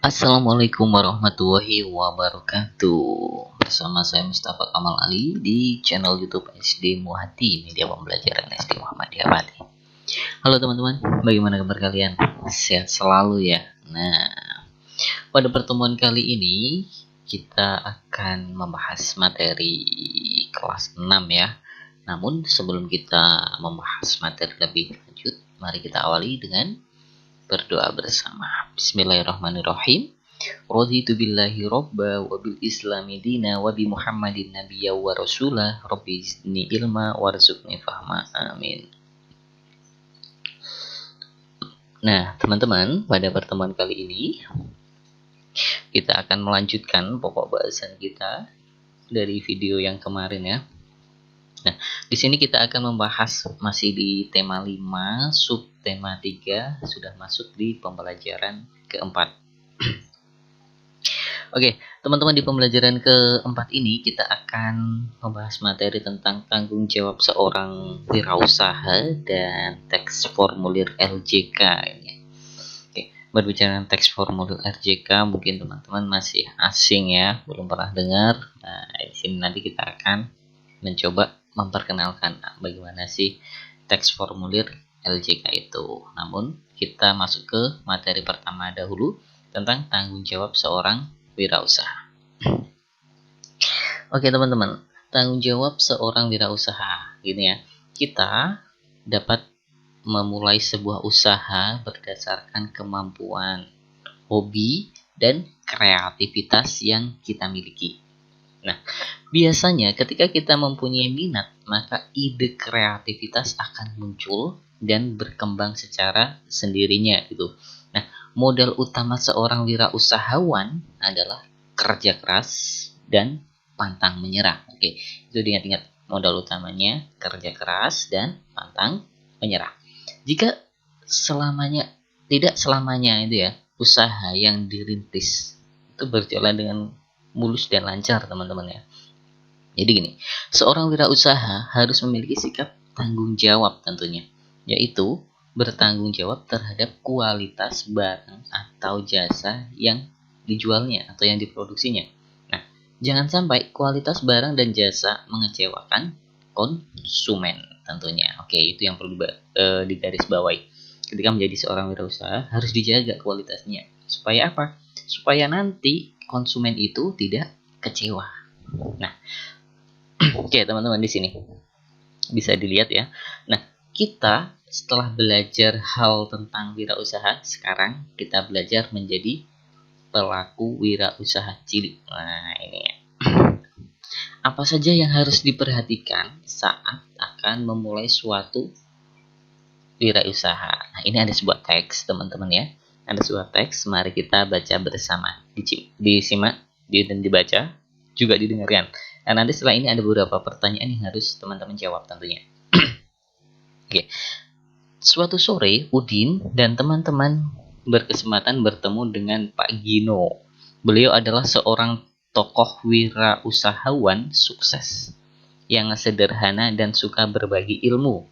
Assalamualaikum warahmatullahi wabarakatuh. Bersama saya Mustafa Kamal Ali di channel YouTube SD Muhati, media pembelajaran SD Muhammadiyah Pati. Halo teman-teman, bagaimana kabar kalian? Sehat selalu ya. Nah, pada pertemuan kali ini kita akan membahas materi kelas 6 ya. Namun sebelum kita membahas materi lebih lanjut, mari kita awali dengan berdoa bersama. Bismillahirrahmanirrahim. Raditu billahi robba wa bil islami dina wa bi muhammadin nabiyya wa rasulah rabbi zidni ilma warzuqni fahma. Amin. Nah teman-teman, pada pertemuan kali ini kita akan melanjutkan pokok bahasan kita dari video yang kemarin ya. Nah, di sini kita akan membahas masih di tema 5, subtema 3 sudah masuk di pembelajaran keempat. Oke, teman-teman, di pembelajaran keempat ini kita akan membahas materi tentang tanggung jawab seorang wirausaha dan teks formulir RJK ini. Oke, berbicara tentang teks formulir RJK mungkin teman-teman masih asing ya, belum pernah dengar. Nah, di sini nanti kita akan mencoba memperkenalkan bagaimana sih teks formulir LJK itu. Namun kita masuk ke materi pertama dahulu tentang tanggung jawab seorang wirausaha. Oke teman-teman, tanggung jawab seorang wirausaha gini ya. Kita dapat memulai sebuah usaha berdasarkan kemampuan, hobi, dan kreativitas yang kita miliki. Nah, biasanya ketika kita mempunyai minat, maka ide kreativitas akan muncul dan berkembang secara sendirinya gitu. Nah, modal utama seorang wirausahawan adalah kerja keras dan pantang menyerah. Oke, itu diingat-ingat, modal utamanya kerja keras dan pantang menyerah. Jika tidak selamanya itu ya, usaha yang dirintis itu berjalan dengan mulus dan lancar teman-teman ya. Jadi gini, seorang wirausaha harus memiliki sikap tanggung jawab tentunya, yaitu bertanggung jawab terhadap kualitas barang atau jasa yang dijualnya atau yang diproduksinya. Nah, jangan sampai kualitas barang dan jasa mengecewakan konsumen tentunya. Oke, itu yang perlu digarisbawahi. Ketika menjadi seorang wirausaha harus dijaga kualitasnya. Supaya apa? Supaya nanti konsumen itu tidak kecewa. Nah, oke teman-teman, di sini bisa dilihat ya. Nah, kita setelah belajar hal tentang wirausaha, sekarang kita belajar menjadi pelaku wirausaha cilik. Nah, ini ya. Apa saja yang harus diperhatikan saat akan memulai suatu wirausaha? Nah, ini ada sebuah teks teman-teman ya. Ada sebuah teks, mari kita baca bersama. Disimak dan dibaca, juga didengarkan. Dan nanti setelah ini ada beberapa pertanyaan yang harus teman-teman jawab tentunya. Oke. Suatu sore, Udin dan teman-teman berkesempatan bertemu dengan Pak Gino. Beliau adalah seorang tokoh wirausahawan sukses yang sederhana dan suka berbagi ilmu.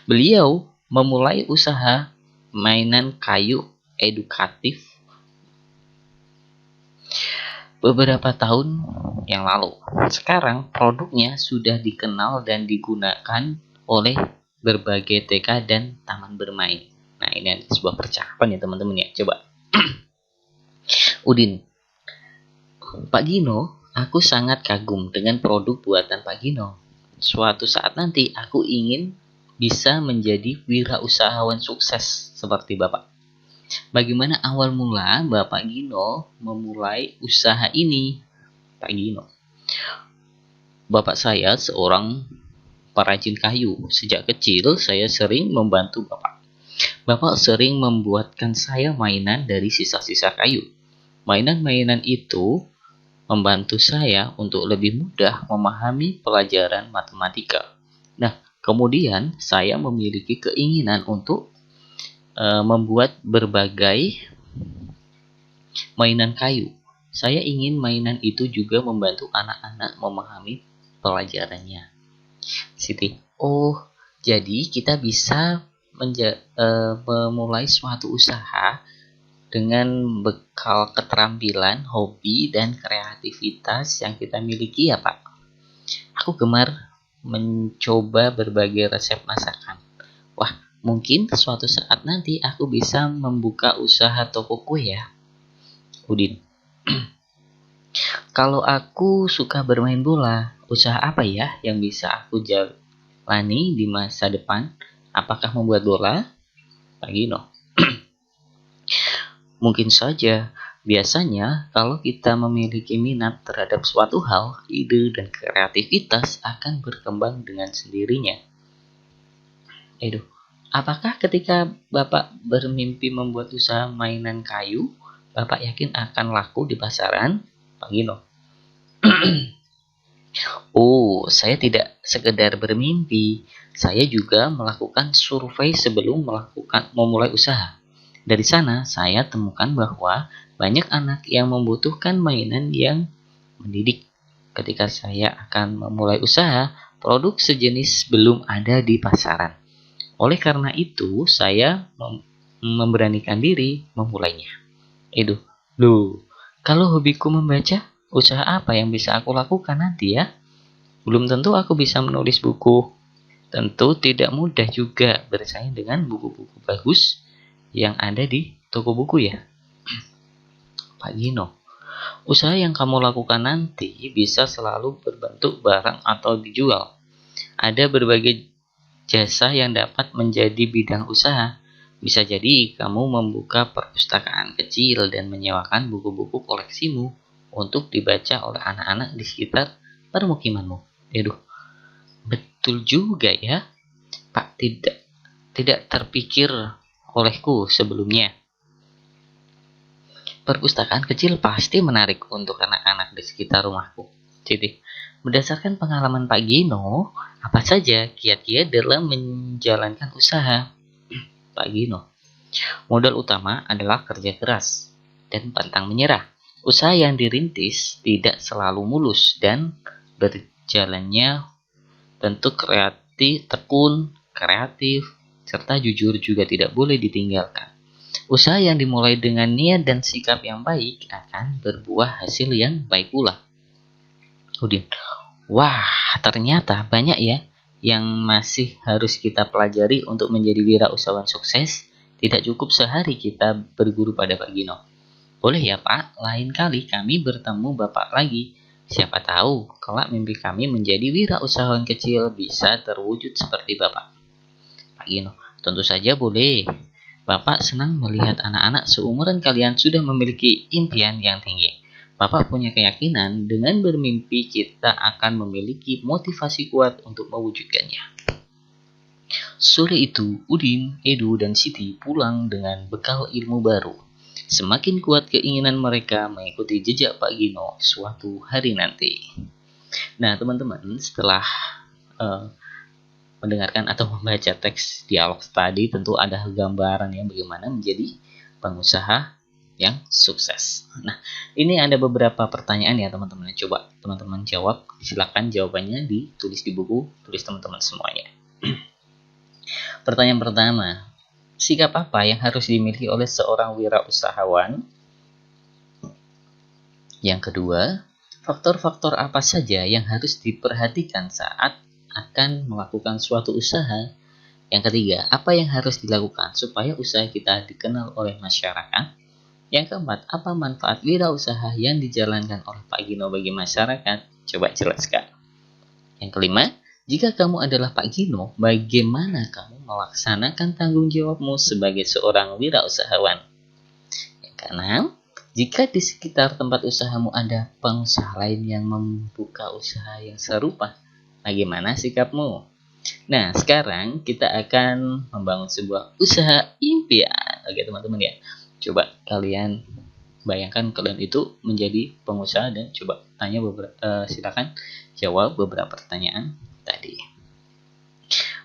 Beliau memulai usaha mainan kayu edukatif beberapa tahun yang lalu. Sekarang produknya sudah dikenal dan digunakan oleh berbagai TK dan taman bermain. Nah, ini sebuah percakapan ya teman-teman ya. Coba. Udin, Pak Gino, aku sangat kagum dengan produk buatan Pak Gino. Suatu saat nanti aku ingin bisa menjadi wirausahawan sukses seperti Bapak. Bagaimana awal mula Bapak Gino memulai usaha ini? Pak Gino, bapak saya seorang perajin kayu. Sejak kecil saya sering membantu Bapak. Bapak sering membuatkan saya mainan dari sisa-sisa kayu. Mainan-mainan itu membantu saya untuk lebih mudah memahami pelajaran matematika. Nah, kemudian saya memiliki keinginan untuk membuat berbagai mainan kayu. Saya ingin mainan itu juga membantu anak-anak memahami pelajarannya. Siti, Oh, jadi kita bisa memulai suatu usaha dengan bekal keterampilan, hobi, dan kreativitas yang kita miliki ya Pak. Aku gemar mencoba berbagai resep masakan. Wah, mungkin suatu saat nanti aku bisa membuka usaha toko kue ya, Udin. Kalau aku suka bermain bola, usaha apa ya yang bisa aku jalani di masa depan? Apakah membuat bola? Pak Gino. Mungkin saja. Biasanya, kalau kita memiliki minat terhadap suatu hal, ide dan kreativitas akan berkembang dengan sendirinya. Aduh, apakah ketika Bapak bermimpi membuat usaha mainan kayu, Bapak yakin akan laku di pasaran? Pak Gino. Oh, saya tidak sekedar bermimpi. Saya juga melakukan survei sebelum memulai usaha. Dari sana, saya temukan bahwa banyak anak yang membutuhkan mainan yang mendidik. Ketika saya akan memulai usaha, produk sejenis belum ada di pasaran. Oleh karena itu, saya memberanikan diri memulainya. Loh, kalau hobiku membaca, usaha apa yang bisa aku lakukan nanti ya? Belum tentu aku bisa menulis buku. Tentu tidak mudah juga bersaing dengan buku-buku bagus yang ada di toko buku ya. Pak Gino, usaha yang kamu lakukan nanti bisa selalu berbentuk barang atau dijual. Ada berbagai jasa yang dapat menjadi bidang usaha. Bisa jadi kamu membuka perpustakaan kecil dan menyewakan buku-buku koleksimu untuk dibaca oleh anak-anak di sekitar permukimanmu. Aduh, betul juga ya, Pak. Tidak terpikir olehku sebelumnya. Perpustakaan kecil pasti menarik untuk anak-anak di sekitar rumahku. Jadi, berdasarkan pengalaman Pak Gino, apa saja kiat-kiat dalam menjalankan usaha? Pak Gino, modal utama adalah kerja keras dan pantang menyerah. Usaha yang dirintis tidak selalu mulus dan berjalannya tentu tekun, kreatif, serta jujur juga tidak boleh ditinggalkan. Usaha yang dimulai dengan niat dan sikap yang baik akan berbuah hasil yang baik pula. Udin, wah ternyata banyak ya yang masih harus kita pelajari untuk menjadi wirausahawan sukses. Tidak cukup sehari kita berguru pada Pak Gino. Boleh ya Pak, lain kali kami bertemu Bapak lagi. Siapa tahu kelak mimpi kami menjadi wirausahawan kecil bisa terwujud seperti Bapak. Pak Gino, tentu saja boleh. Bapak senang melihat anak-anak seumuran kalian sudah memiliki impian yang tinggi. Bapak punya keyakinan dengan bermimpi kita akan memiliki motivasi kuat untuk mewujudkannya. Sore itu, Udin, Edu, dan Siti pulang dengan bekal ilmu baru. Semakin kuat keinginan mereka mengikuti jejak Pak Gino suatu hari nanti. Nah, teman-teman, setelah mendengarkan atau membaca teks dialog tadi, tentu ada gambaran yang bagaimana menjadi pengusaha yang sukses. Nah, ini ada beberapa pertanyaan ya teman-teman. Coba teman-teman jawab. Silakan jawabannya ditulis di buku, tulis teman-teman semuanya. Pertanyaan pertama, sikap apa yang harus dimiliki oleh seorang wirausahawan? Yang kedua, faktor-faktor apa saja yang harus diperhatikan saat akan melakukan suatu usaha? Yang ketiga, apa yang harus dilakukan supaya usaha kita dikenal oleh masyarakat? Yang keempat, apa manfaat wirausaha yang dijalankan oleh Pak Gino bagi masyarakat? Coba jelaskan. Yang kelima, jika kamu adalah Pak Gino, bagaimana kamu melaksanakan tanggung jawabmu sebagai seorang wirausahawan? Yang keenam, jika di sekitar tempat usahamu ada pengusaha lain yang membuka usaha yang serupa, bagaimana sikapmu? Nah, sekarang kita akan membangun sebuah usaha impian. Oke, teman-teman ya. Coba kalian bayangkan kalian itu menjadi pengusaha dan coba silakan jawab beberapa pertanyaan tadi.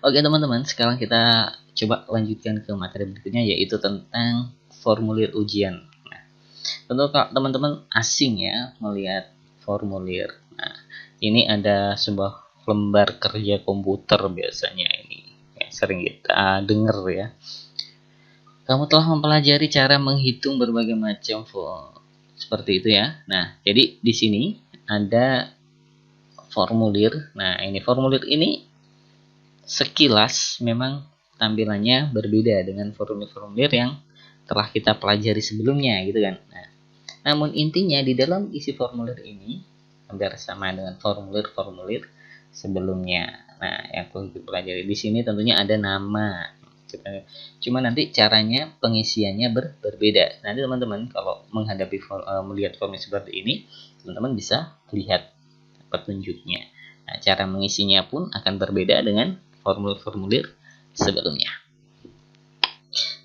Oke, teman-teman, sekarang kita coba lanjutkan ke materi berikutnya, yaitu tentang formulir ujian. Nah, tentu teman-teman asing ya melihat formulir. Nah, ini ada sebuah lembar kerja komputer biasanya ini yang sering kita dengar ya. Kamu telah mempelajari cara menghitung berbagai macam seperti itu ya. Nah, jadi di sini ada formulir. Nah, ini formulir ini sekilas memang tampilannya berbeda dengan formulir-formulir yang telah kita pelajari sebelumnya gitu kan. Nah, namun intinya di dalam isi formulir ini hampir sama dengan formulir-formulir sebelumnya. Nah, yang perlu dipelajari di sini tentunya ada nama. Cuma nanti caranya pengisiannya berbeda. Nanti teman-teman kalau menghadapi melihat formulir seperti ini, teman-teman bisa lihat petunjuknya. Nah, cara mengisinya pun akan berbeda dengan formulir-formulir sebelumnya.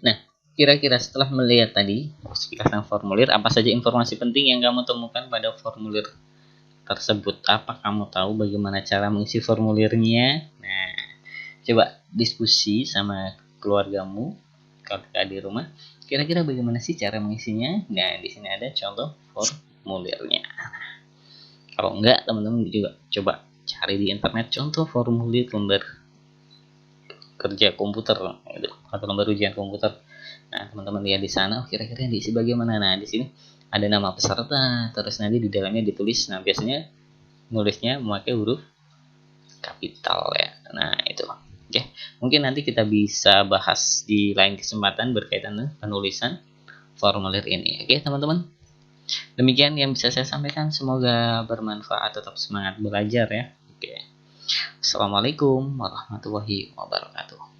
Nah, kira-kira setelah melihat tadi sekilas tentang formulir, apa saja informasi penting yang kamu temukan pada formulir tersebut? Apa kamu tahu bagaimana cara mengisi formulirnya? Nah, coba diskusi sama keluargamu kalau di rumah. Kira-kira bagaimana sih cara mengisinya? Nah, di sini ada contoh formulirnya. Kalau enggak, teman-teman juga coba cari di internet contoh formulir lembar kerja komputer atau lembar ujian komputer. Nah, teman-teman lihat di sana, kira-kira yang diisi bagaimana? Nah, di sini ada nama peserta, terus nanti di dalamnya ditulis. Nah, biasanya nulisnya memakai huruf kapital ya. Nah, itu. Oke, mungkin nanti kita bisa bahas di lain kesempatan berkaitan dengan penulisan formulir ini. Oke, teman-teman. Demikian yang bisa saya sampaikan. Semoga bermanfaat. Tetap semangat belajar ya. Oke. Assalamualaikum warahmatullahi wabarakatuh.